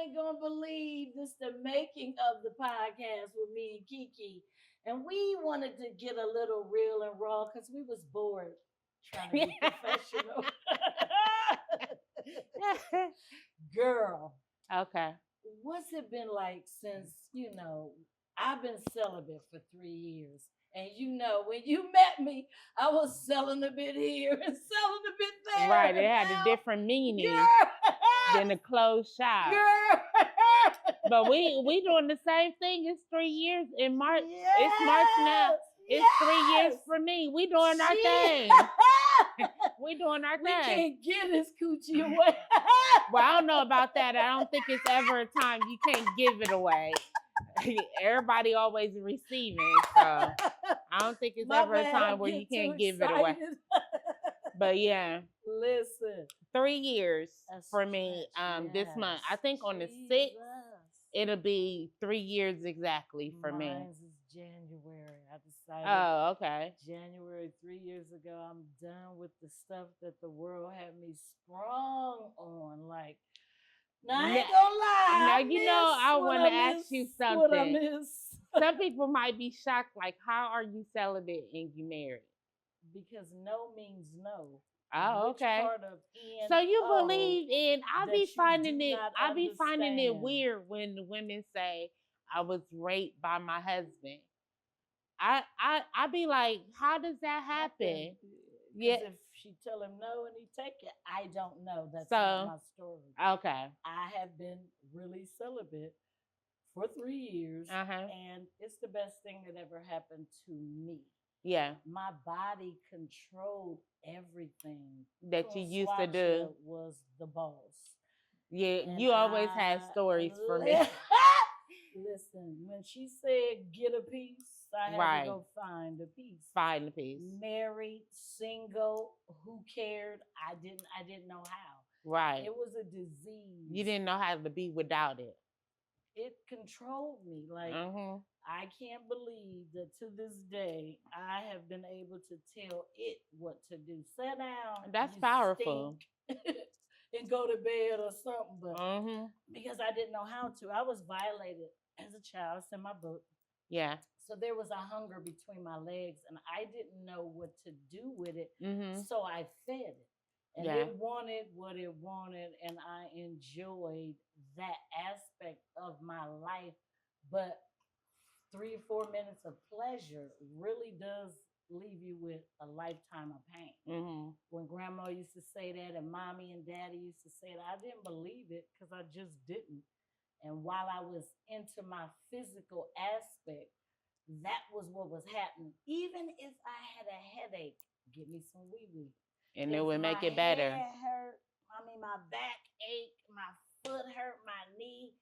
ain't gonna believe this the making of the podcast with me and Kiki. And we wanted to get a little real and raw because we was bored trying to be professional. Girl, Okay. what's it been like since, I've been celibate for 3 years. And when you met me, I was selling a bit here and selling a bit there. Right. It And had a now, different meaning girl, than a closed shop. girl. But we doing the same thing. It's 3 years in March. It's March now. Yes, It's 3 years yes. for me. We doing our She- thing. We doing our we thing. can't get his coochie away. Well, I don't know about that. I don't think it's ever a time you can't give it away. Everybody always receiving, so I don't think it's My ever a bad, time I'm where you getting can't too give it away. excited. But yeah, Listen, 3 years a for me. stretch, This month. I yes. think on the 6th, Jesus. it'll be 3 years exactly for me. Mine's is January. I decided Oh, okay. January 3 years ago. I'm done with the stuff that the world had me sprung on. Like, now I ain't gonna lie. Now, I you know, miss I what want to I ask miss, you What I something. miss. Some people might be shocked, like, how are you celibate and you married? Because no means no. Oh, Which okay. part of N So you O believe in? I that be you finding do it. not I be finding it understand? weird when the women say I was raped by my husband. I be like, how does that happen? Yeah. Because if she tell him no and he take it, I don't know. That's So not my story. okay. I have been really celibate for 3 years, Uh-huh. and it's the best thing that ever happened to me. Yeah. My body controlled everything. That you used to do. Was the boss. Yeah. And You always had stories for me. Listen, when she said get a piece, I had Right. to go find a piece. Find the piece. Married, single, who cared? I didn't know how. Right. It was a disease. You didn't know how to be without it. It controlled me. Like, I can't believe that to this day I have been able to tell it what to do. Sit down. That's you powerful. stink, and go to bed or something. But because I didn't know how to, I was violated as a child. It's in my book. Yeah. So there was a hunger between my legs, and I didn't know what to do with it. So I fed it. And it wanted what it wanted, and I enjoyed that aspect of my life. But 3 or 4 minutes of pleasure really does leave you with a lifetime of pain. When grandma used to say that, and mommy and daddy used to say that, I didn't believe it because I just didn't. And while I was into my physical aspect, that was what was happening. Even if I had a headache, give me some wee wee. And it would make it better. My head hurt, my back ache, my foot hurt, my knee.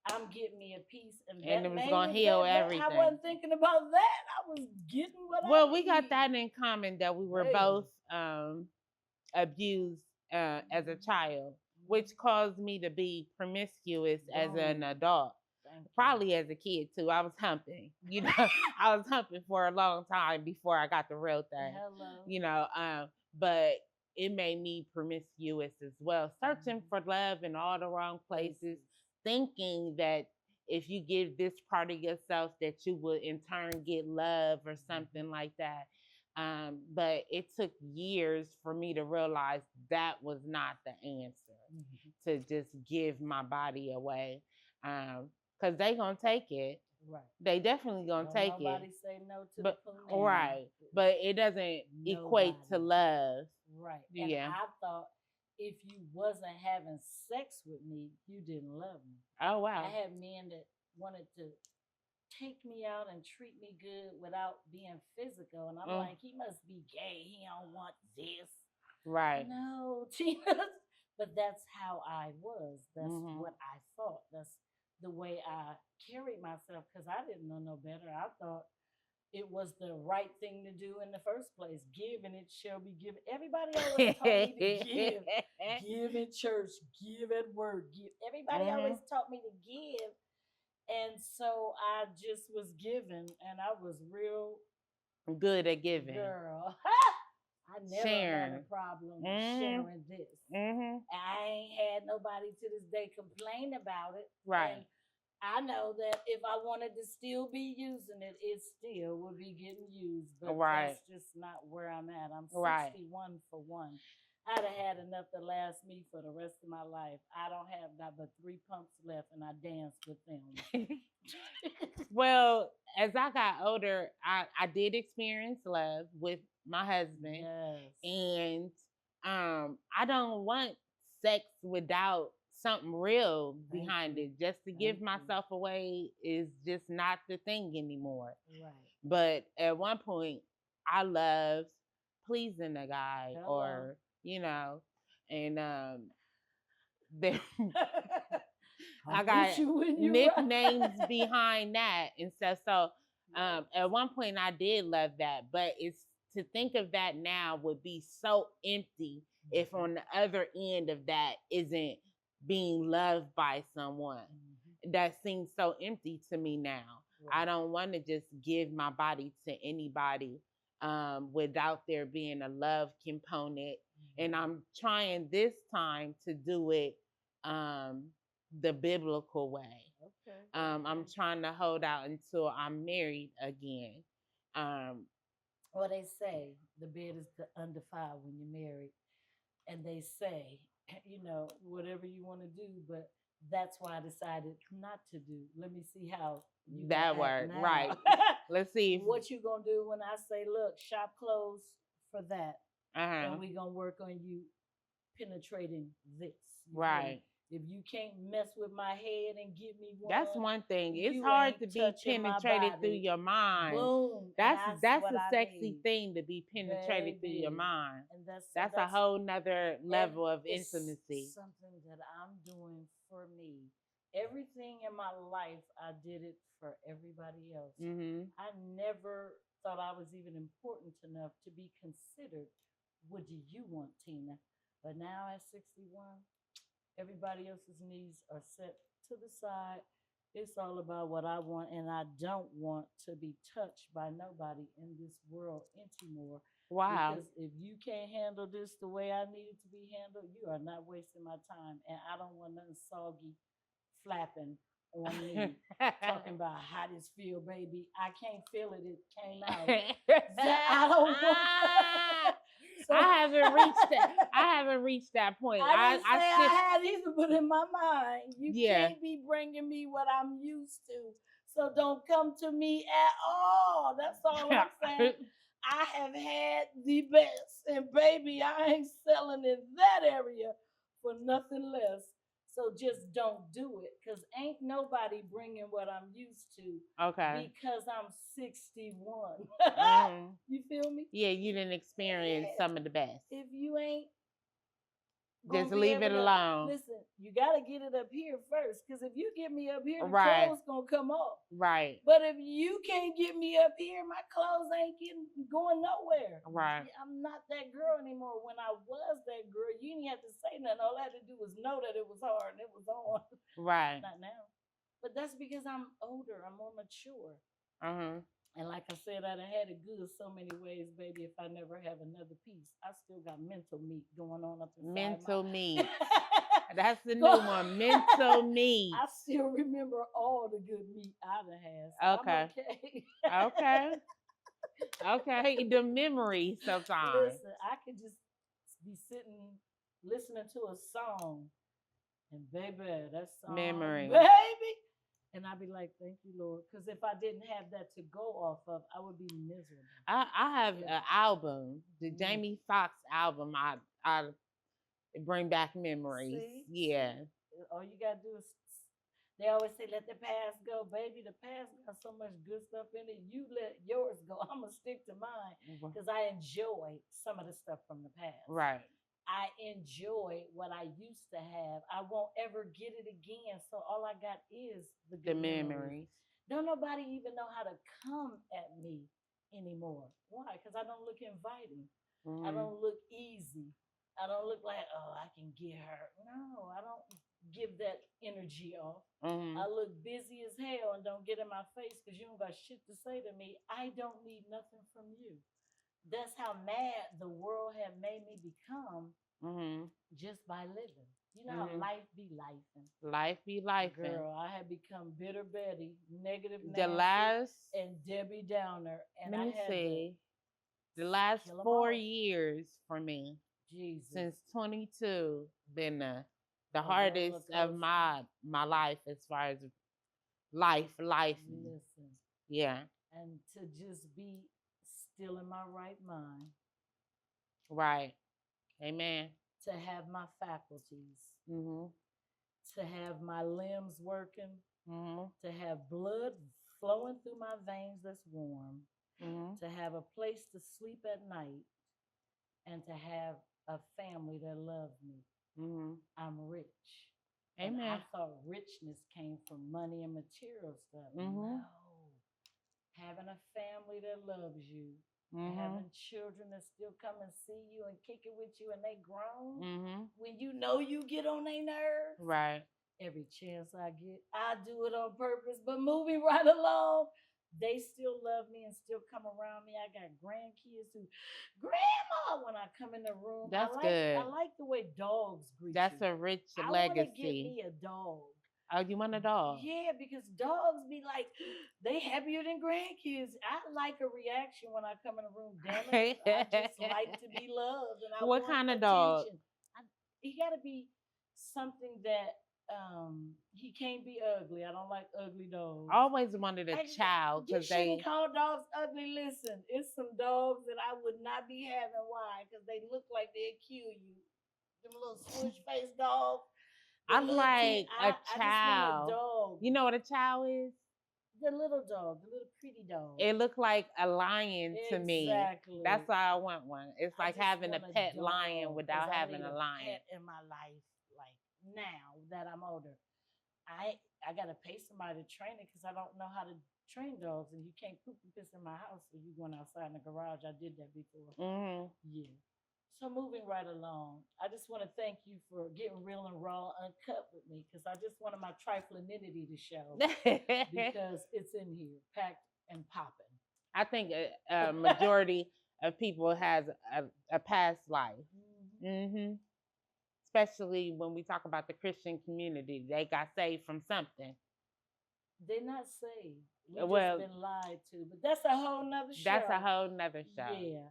I'm getting me a piece, and it was gonna heal everything. I wasn't thinking about that. I was getting what I Well, we need. got that in common that we were both abused as a child, which caused me to be promiscuous as an adult. Probably as a kid too. I was humping. You know, I was humping for a long time before I got the real thing. Hello. You know, but it made me promiscuous as well, searching for love in all the wrong places, thinking that if you give this part of yourself that you would in turn get love or something like that. But it took years for me to realize that was not the answer, to just give my body away. Because they gonna take it. Right. They definitely gonna take nobody it. say no to But the punani. right. But it doesn't equate to love. Right. And I thought if you wasn't having sex with me, you didn't love me. Oh wow. I had men that wanted to take me out and treat me good without being physical. And I'm like, he must be gay. He don't want this. Right. No, Tina. But that's how I was. That's what I thought. That's the way I carried myself because I didn't know no better. I thought it was the right thing to do in the first place. Give and it shall be given. Everybody always taught me to give. Give in church. Give at work. Give. Everybody always taught me to give. And so I just was giving, and I was real good at giving. Girl. I never had a problem sharing this. I ain't had nobody to this day complain about it. Right. And I know that if I wanted to still be using it, it still would be getting used. But that's just not where I'm at. I'm 61 for one. I'd have had enough to last me for the rest of my life. I don't have that but 3 pumps left, and I dance with them. Well, as I got older, I did experience love with my husband. Yes. And I don't want sex without something real behind it. Just to give myself away is just not the thing anymore. Right. But at one point, I loved pleasing a guy, or and there I got nicknames behind that and stuff. So at one point I did love that, but it's to think of that now would be so empty if on the other end of that isn't being loved by someone. That seems so empty to me now. Right. I don't want to just give my body to anybody without there being a love component. And I'm trying this time to do it the biblical way. Okay. I'm trying to hold out until I'm married again. Well, they say the bed is undefiled when you're married. And they say, whatever you want to do, but that's why I decided not to do. Let me see how you that works. Right. Let's see. What you going to do when I say, look, shop clothes for that. And we're going to work on you penetrating this. Right. If you can't mess with my head and give me one, that's one thing. It's hard to be penetrated through your mind. Boom. That's a sexy thing, to be penetrated through your mind. And that's a whole nother level of intimacy. Something that I'm doing for me. Everything in my life, I did it for everybody else. I never thought I was even important enough to be considered. What do you want, Tina? But now at 61, everybody else's needs are set to the side. It's all about what I want, and I don't want to be touched by nobody in this world anymore. Wow. Because if you can't handle this the way I need it to be handled, you are not wasting my time. And I don't want nothing soggy flapping on me, talking about how this feel, baby. I can't feel it. It came out. I don't want that. So, I haven't reached that point. I had either, but in my mind, you can't be bringing me what I'm used to. So don't come to me at all. That's all I'm saying. I have had the best, and baby, I ain't selling in that area for nothing less. So just don't do it, because ain't nobody bringing what I'm used to. Okay. Because I'm 61. You feel me? Yeah, you didn't experience some of the best. If you ain't, just leave it alone. Listen, you got to get it up here first, because if you get me up here, the clothes going to come off. Right. But if you can't get me up here, my clothes ain't going nowhere. Right. I'm not that girl anymore. When I was that girl, you didn't have to say nothing. All I had to do was know that it was hard and it was on. Right. Not now. But that's because I'm older. I'm more mature. And like I said, I'd have had it good so many ways, baby. If I never have another piece, I still got mental meat going on up inside. Mental meat. That's the new one. Mental meat. I still remember all the good meat I've had. So okay. Okay. Okay. The memory sometimes. Listen, I could just be sitting listening to a song, and baby, that song, memory, baby. And I'd be like, thank you, Lord. Because if I didn't have that to go off of, I would be miserable. I have an album, the Jamie Foxx album. I bring back memories. See? Yeah. All you got to do is, they always say, let the past go. Baby, the past got so much good stuff in it. You let yours go. I'm going to stick to mine because I enjoy some of the stuff from the past. Right. I enjoy what I used to have. I won't ever get it again. So all I got is the memories. Don't nobody even know how to come at me anymore. Why? Because I don't look inviting. I don't look easy. I don't look like, oh, I can get her. No, I don't give that energy off. I look busy as hell and don't get in my face because you don't got shit to say to me. I don't need nothing from you. that's how mad the world had made me become Mm-hmm. just by living. You know how Mm-hmm. life be life. Life be life. Girl, I had become bitter Betty, negative The Nancy, last, and Debbie Downer, and let I me had to see, the last kill them 4 years for me Jesus, since 22 been the a roller hardest of coaster. my life as far as life. Listen, Yeah, and to just be still in my right mind, right. Amen. to have my faculties, Mhm. to have my limbs working, Mhm. to have blood flowing through my veins that's warm, Mhm. to have a place to sleep at night, and to have a family that loves me. Mhm. I'm rich. And I Amen. thought richness came from money and material stuff. Mhm. No. Having a family that loves you, Mhm. having children that still come and see you and kick it with you and they grown, Mhm. when you know you get on their nerves, Right. every chance I get, I do it on purpose. But moving right along, they still love me and still come around me. I got grandkids who, grandma, when I come in the room, That's I good. like the way dogs greet That's you. a rich I want to get legacy. me a dog. Oh, you want a dog? Yeah, because dogs be like, they happier than grandkids. I like a reaction when I come in the room. Damn it, I just like to be loved and I What want kind of dog? attention. He got to be something that he can't be ugly. I don't like ugly dogs. I always wanted a I, child you because shouldn't they. call dogs ugly. Listen, it's some dogs that I would not be having. Why? Because they look like they'll kill you. Them little swoosh face dogs. The I'm little teeth. like a I just want a child. dog. You know what a child is? The little dog, the little pretty dog. It looked like a lion to me. Exactly. That's why I want one. It's I like just having a want a pet lion dog because without I having need a a lion. pet in my life. Like now that I'm older, I gotta pay somebody to train it because I don't know how to train dogs, and you can't poop and piss in my house if you going outside in the garage. I did that before. Mm-hmm. Yeah. So moving right along, I just want to thank you for getting real and raw, uncut with me, because I just wanted my triflinity to show because it's in here, packed and popping. I think a majority of people has a past life. Mhm. Mm-hmm. Especially when we talk about the Christian community, they got saved from something. They're not saved. We just Well, been lied to, but that's a whole nother that's a show. whole nother show. Yeah,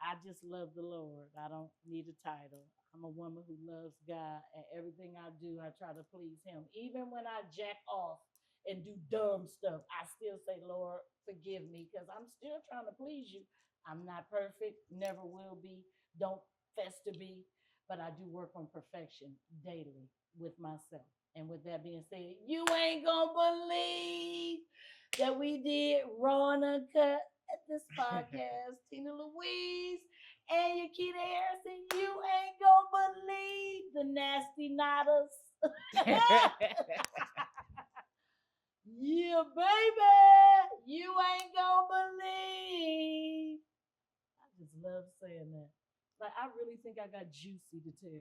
I just love the Lord. I don't need a title. I'm a woman who loves God, and everything I do, I try to please Him. Even when I jack off and do dumb stuff, I still say, Lord, forgive me, because I'm still trying to please you. I'm not perfect, never will be, don't fess to be, but I do work on perfection daily with myself. And with that being said, you ain't gonna believe that we did raw and uncut at this podcast. Tina Louise and Yaketa Harrison, you ain't gonna believe the nasty nadas. Yeah, baby, you ain't gonna believe. I just love saying that. Like, I really think I got juicy to tell.